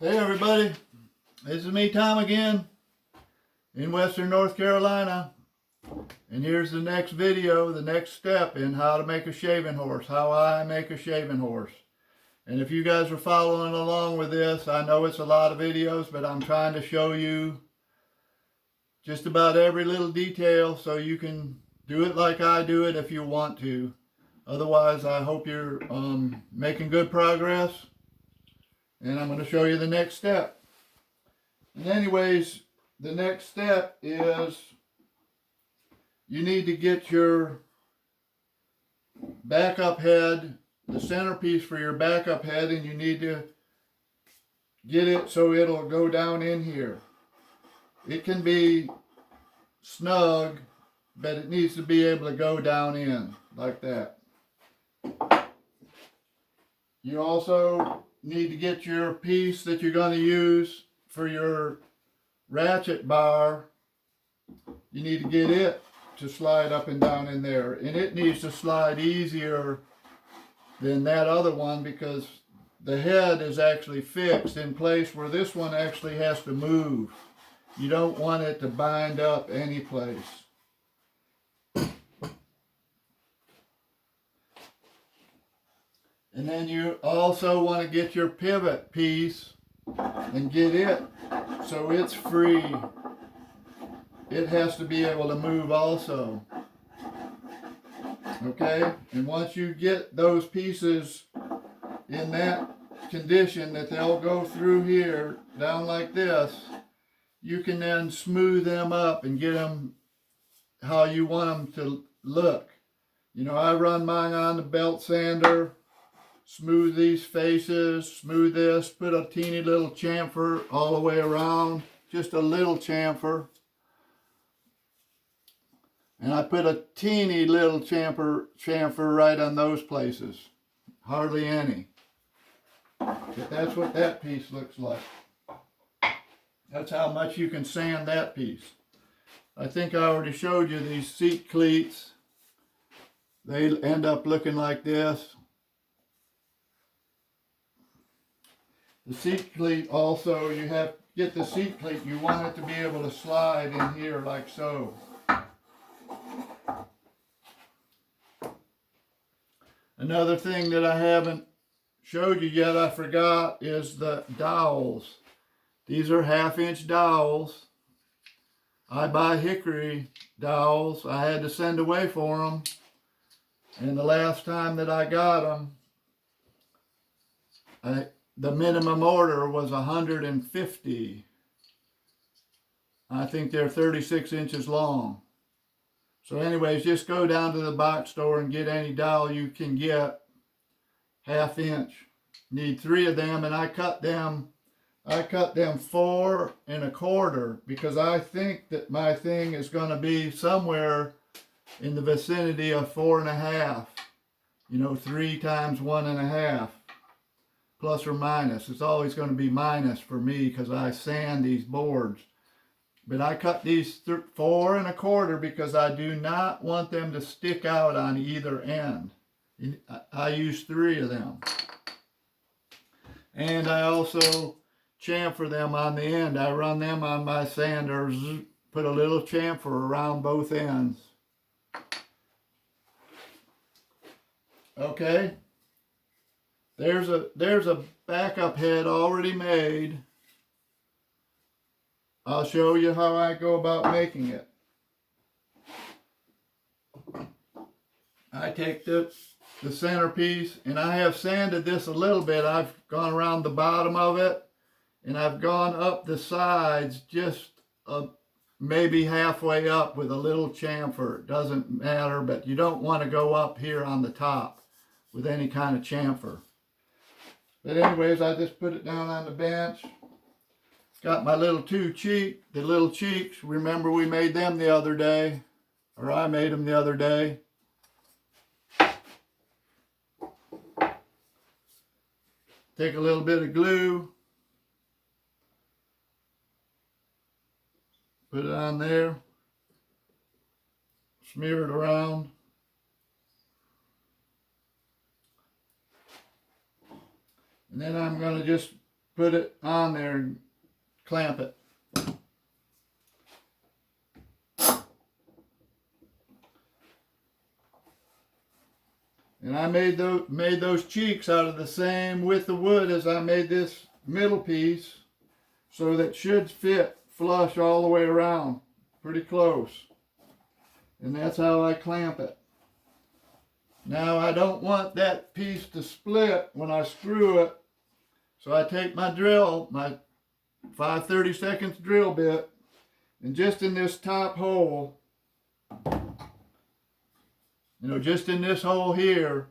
Hey everybody, this is me, Tom, again in Western North Carolina, and here's the next video, the next step in how to make a shaving horse, how I make a shaving horse. And if you guys are following along with this, I know it's a lot of videos, but I'm trying to show you just about every little detail so you can do it like I do it if you want to. Otherwise, I hope you're making good progress. And I'm going to show you the next step. And anyways, the next step is you need to get your backup head, the centerpiece for your backup head, and you need to get it so it'll go down in here. It can be snug, but it needs to be able to go down in like that. You also need to get your piece that you're going to use for your ratchet bar. You need to get it to slide up and down in there, and it needs to slide easier than that other one because the head is actually fixed in place where this one actually has to move. You don't want it to bind up any place. And then you also want to get your pivot piece and get it so it's free. It has to be able to move also. Okay? And once you get those pieces in that condition that they'll go through here, down like this, you can then smooth them up and get them how you want them to look. You know, I run mine on the belt sander. Smooth these faces, smooth this, put a teeny little chamfer all the way around, just a little chamfer. And I put a teeny little chamfer right on those places, hardly any. But that's what that piece looks like. That's how much you can sand that piece. I think I already showed you these seat cleats. They end up looking like this. The seat cleat also, you have to get the seat cleat, you want it to be able to slide in here like so. Another thing that I haven't showed you yet, I forgot, is the dowels. These are 1/2-inch dowels. I buy hickory dowels. I had to send away for them. And the last time that I got them, the minimum order was 150. I think they're 36 inches long. So anyways, just go down to the box store and get any dowel you can get, 1/2 inch. Need 3 of them, and I cut them 4 1/4 because I think that my thing is going to be somewhere in the vicinity of 4 1/2. You know, 3 times 1 1/2. Plus or minus. It's always going to be minus for me because I sand these boards. But I cut these 4 1/4 because I do not want them to stick out on either end. I use 3 of them. And I also chamfer them on the end. I run them on my sander, put a little chamfer around both ends. Okay? There's a backup head already made. I'll show you how I go about making it. I take the centerpiece, and I have sanded this a little bit. I've gone around the bottom of it, and I've gone up the sides just maybe halfway up with a little chamfer. It doesn't matter, but you don't want to go up here on the top with any kind of chamfer. But anyways, I just put it down on the bench. Got my little the little cheeks. Remember we made them the other day, or I made them the other day. Take a little bit of glue. Put it on there. Smear it around. And then I'm going to just put it on there and clamp it. And I made those cheeks out of the same width of wood as I made this middle piece, so that should fit flush all the way around, pretty close. And that's how I clamp it. Now I don't want that piece to split when I screw it, so I take my drill, my 5/32 drill bit, and just in this top hole, just in this hole here,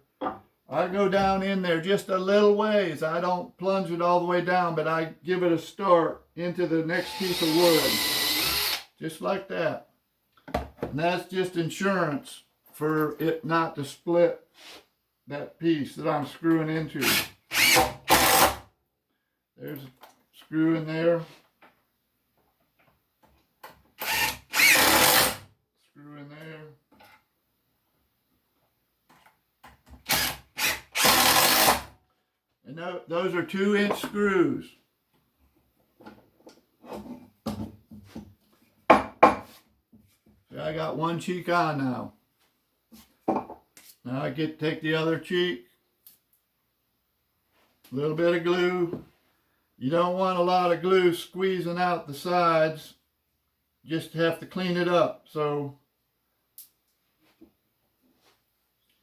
I go down in there just a little ways. I don't plunge it all the way down, but I give it a start into the next piece of wood. Just like that. And that's just insurance for it not to split that piece that I'm screwing into. There's a screw in there. Screw in there. And those are 2-inch screws. See, I got one cheek on now. Now I take the other cheek, a little bit of glue. You don't want a lot of glue squeezing out the sides. Just have to clean it up. So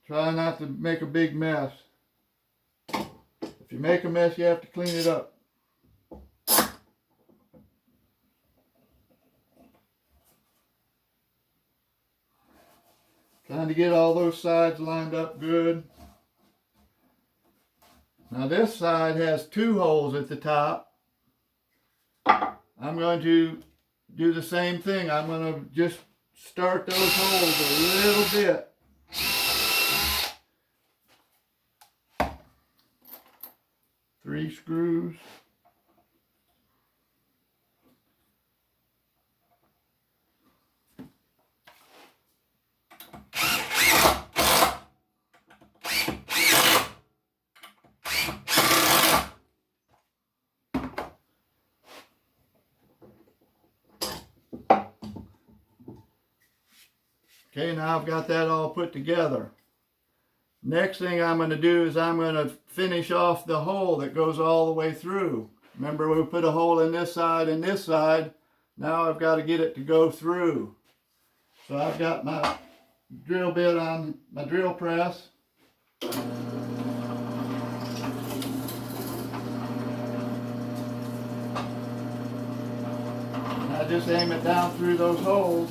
try not to make a big mess. If you make a mess, you have to clean it up. Trying to get all those sides lined up good. Now this side has 2 holes at the top. I'm going to do the same thing. I'm going to just start those holes a little bit. Three screws. Okay, now I've got that all put together. Next thing I'm going to do is I'm going to finish off the hole that goes all the way through. Remember, we put a hole in this side and this side. Now I've got to get it to go through. So I've got my drill bit on my drill press. And I just aim it down through those holes.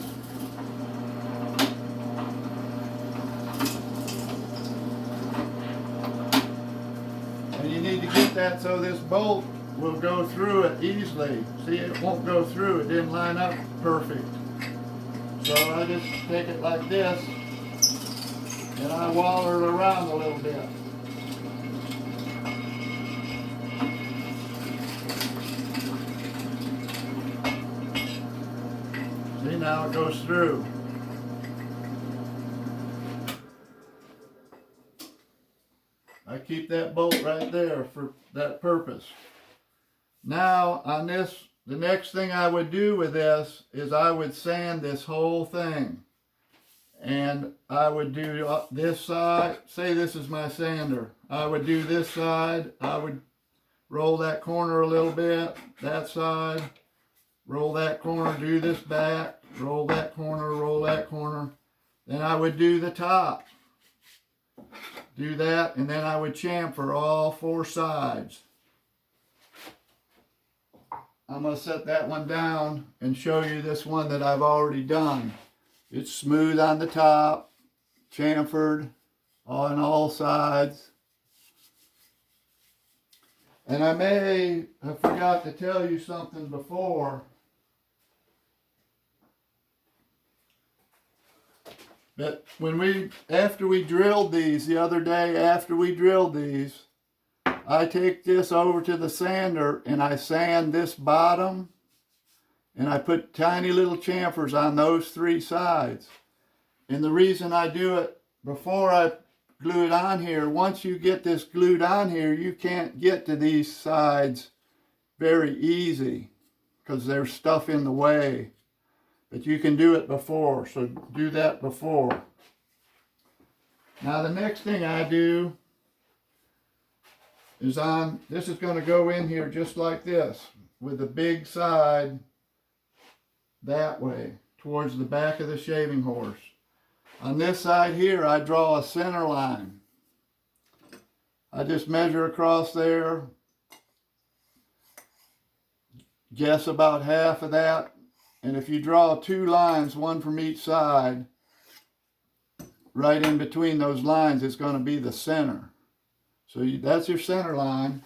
You need to get that so this bolt will go through it easily. See, it won't go through. It didn't line up perfect. So I just take it like this and I waller it around a little bit. See, now it goes through. I keep that bolt right there for that purpose. Now on this, the next thing I would do with this is I would sand this whole thing. And I would do this side, say this is my sander. I would do this side, I would roll that corner a little bit, that side, roll that corner, do this back, roll that corner, roll that corner. Then I would do the top. Do that, and then I would chamfer all 4 sides. I'm going to set that one down and show you this one that I've already done. It's smooth on the top, chamfered on all sides. And I forgot to tell you something before. But after we drilled these the other day, I take this over to the sander and I sand this bottom and I put tiny little chamfers on those 3 sides. And the reason I do it before I glue it on here, once you get this glued on here, you can't get to these sides very easy because there's stuff in the way. But you can do it before, so do that before. Now the next thing I do is this is going to go in here just like this, with the big side that way, towards the back of the shaving horse. On this side here, I draw a center line. I just measure across there, guess about half of that, and if you draw 2 lines, one from each side, right in between those lines is going to be the center. So that's your center line.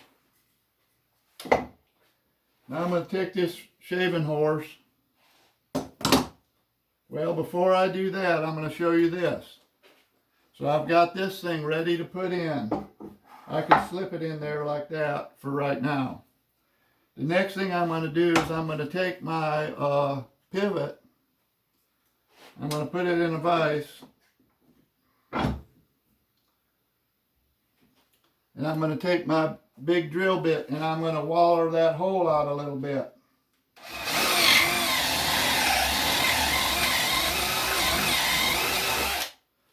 Now I'm going to take this shaving horse. Well, before I do that, I'm going to show you this. So I've got this thing ready to put in. I can slip it in there like that for right now. The next thing I'm going to do is I'm going to take my pivot. I'm going to put it in a vise. And I'm going to take my big drill bit and I'm going to waller that hole out a little bit.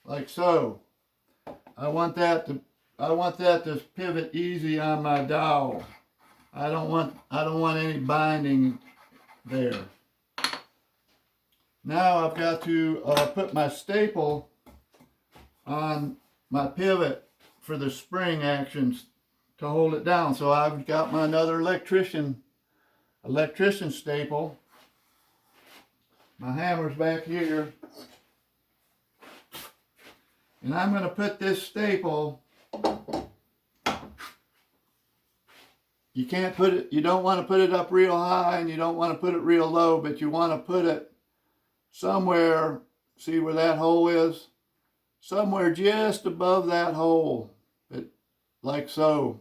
Like so. I want that to pivot easy on my dowel. I don't want any binding there. Now I've got to put my staple on my pivot for the spring actions to hold it down. So I've got my another electrician staple. My hammer's back here. And I'm going to put this staple, you don't want to put it up real high and you don't want to put it real low, but you want to put it somewhere, see where that hole is? Somewhere just above that hole, like so.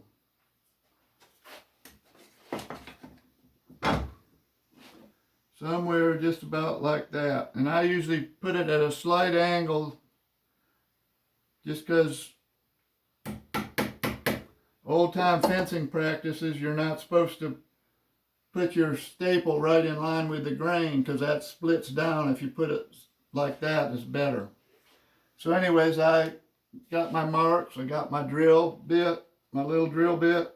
Somewhere just about like that. And I usually put it at a slight angle just because old-time fencing practices, you're not supposed to put your staple right in line with the grain because that splits down. If you put it like that, it's better. So anyways, I got my marks. I got my drill bit, my little drill bit.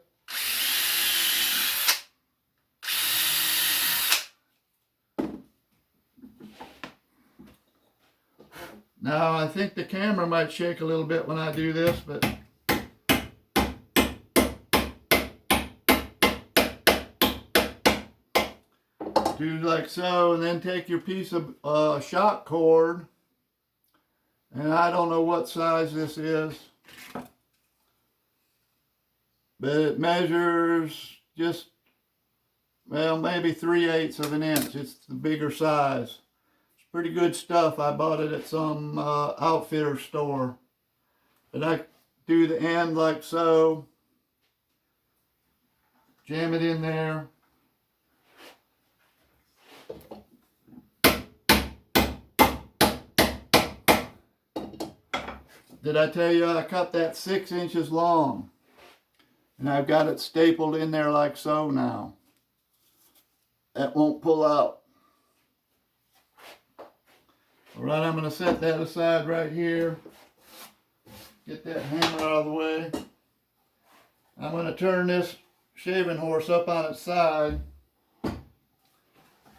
Now, I think the camera might shake a little bit when I do this, but do like so, and then take your piece of shock cord, and I don't know what size this is, but it measures just, well, maybe 3/8 of an inch. It's the bigger size. Pretty good stuff. I bought it at some outfitter store. But I do the end like so. Jam it in there. Did I tell you I cut that 6 inches long? And I've got it stapled in there like so now. That won't pull out. All right, I'm going to set that aside right here. Get that hammer out of the way. I'm going to turn this shaving horse up on its side.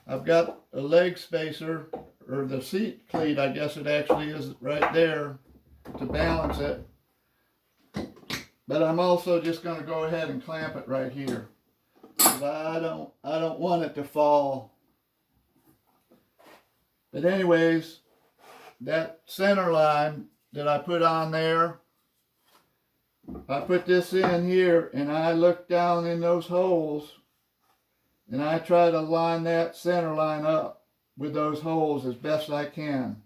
I've got a leg spacer, or the seat cleat, I guess it actually is, right there to balance it. But I'm also just going to go ahead and clamp it right here. Because I don't want it to fall. But anyways, that center line that I put on there, I put this in here and I look down in those holes and I try to line that center line up with those holes as best I can.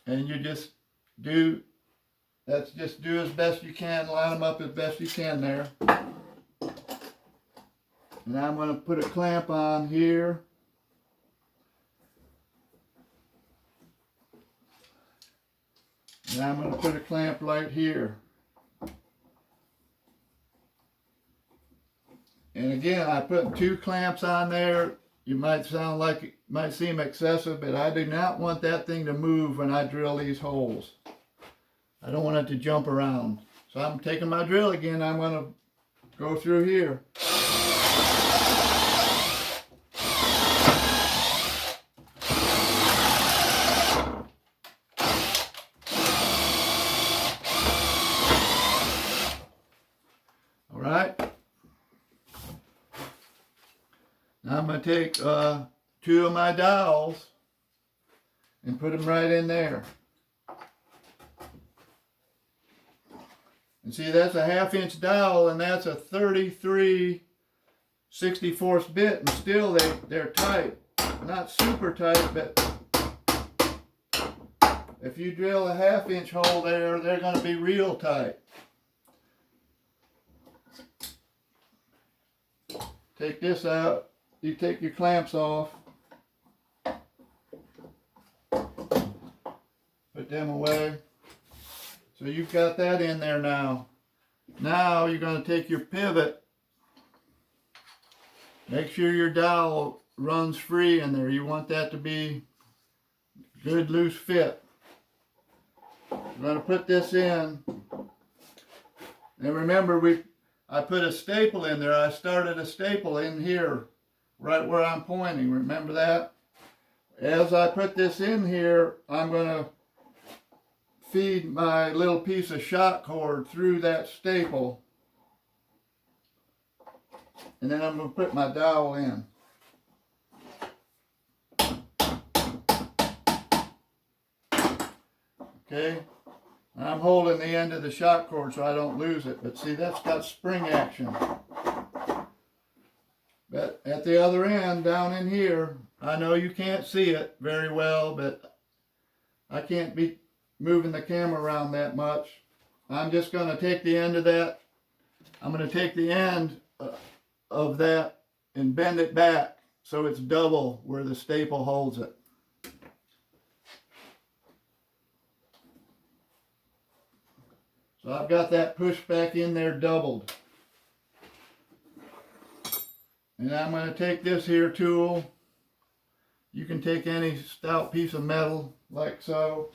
And you just do as best you can, line them up as best you can there. And I'm going to put a clamp on here. And I'm going to put a clamp right here. And again, I put 2 clamps on there. You might sound like it might seem excessive, but I do not want that thing to move when I drill these holes. I don't want it to jump around. So I'm taking my drill again. I'm going to go through here. All right. Now I'm going to take 2 of my dowels and put them right in there. And see, that's a 1/2 inch dowel, and that's a 33/64 bit, and still they're tight. Not super tight, but if you drill a 1/2 inch hole there, they're going to be real tight. Take this out. You take your clamps off. Put them away. So you've got that in there now. Now you're going to take your pivot. Make sure your dowel runs free in there. You want that to be good loose fit. I'm going to put this in. And remember, I put a staple in there. I started a staple in here, right where I'm pointing. Remember that? As I put this in here, I'm going to feed my little piece of shot cord through that staple, and then I'm going to put my dowel in. Okay, I'm holding the end of the shot cord so I don't lose it, but see, that's got spring action. But at the other end, down in here, I know you can't see it very well, but I can't be moving the camera around that much. I'm just going to take the end of that. I'm going to take the end of that and bend it back so it's double where the staple holds it. So I've got that pushed back in there doubled. And I'm going to take this here tool. You can take any stout piece of metal like so.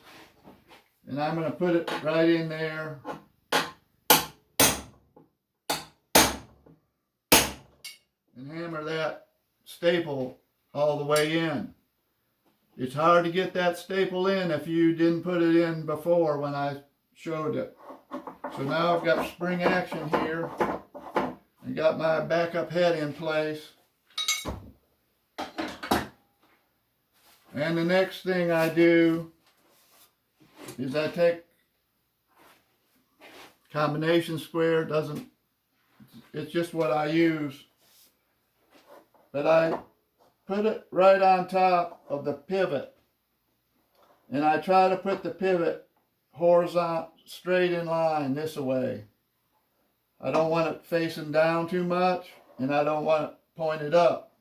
And I'm going to put it right in there. And hammer that staple all the way in. It's hard to get that staple in if you didn't put it in before when I showed it. So now I've got spring action here. I got my backup head in place. And the next thing I do is I take combination square. It's just what I use. But I put it right on top of the pivot. And I try to put the pivot horizontal, straight in line this way. I don't want it facing down too much, and I don't want it pointed up.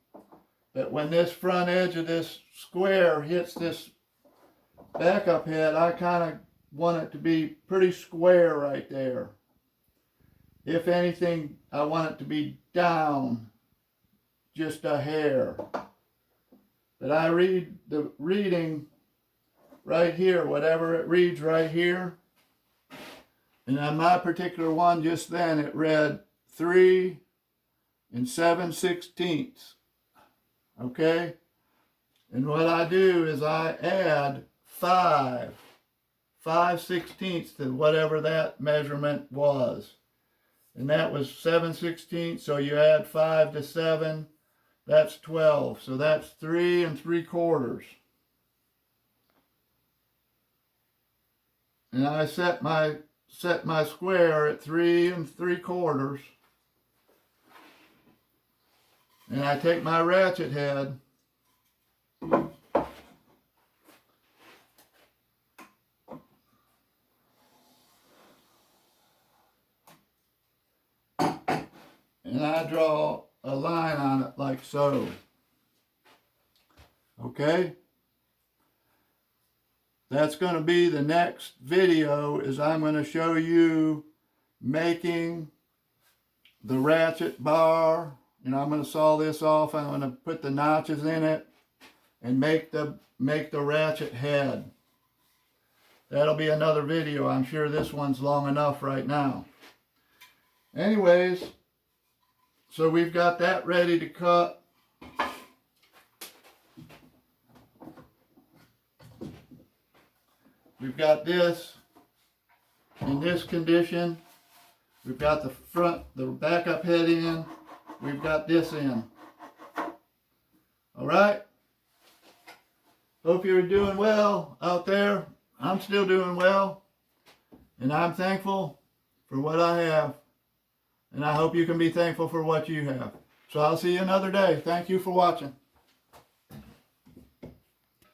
But when this front edge of this square hits this backup head, I kind of want it to be pretty square right there. If anything, I want it to be down just a hair. But I read the reading right here, whatever it reads right here. And on my particular one just then, it read 3 7/16. Okay? And what I do is I add 5 5/16 to whatever that measurement was. And that was 7/16, so you add 5 to 7, that's 12. So that's 3 3/4. And I set my square at 3 3/4. And I take my ratchet head and I draw a line on it like so. Okay? That's going to be the next video, is I'm going to show you making the ratchet bar You know, I'm going to saw this off. I'm going to put the notches in it and make the ratchet head. That'll be another video. I'm sure this one's long enough right now. Anyways, so we've got that ready to cut. We've got this in this condition. We've got the backup head in. We've got this in. All right. Hope you're doing well out there. I'm still doing well. And I'm thankful for what I have. And I hope you can be thankful for what you have. So I'll see you another day. Thank you for watching.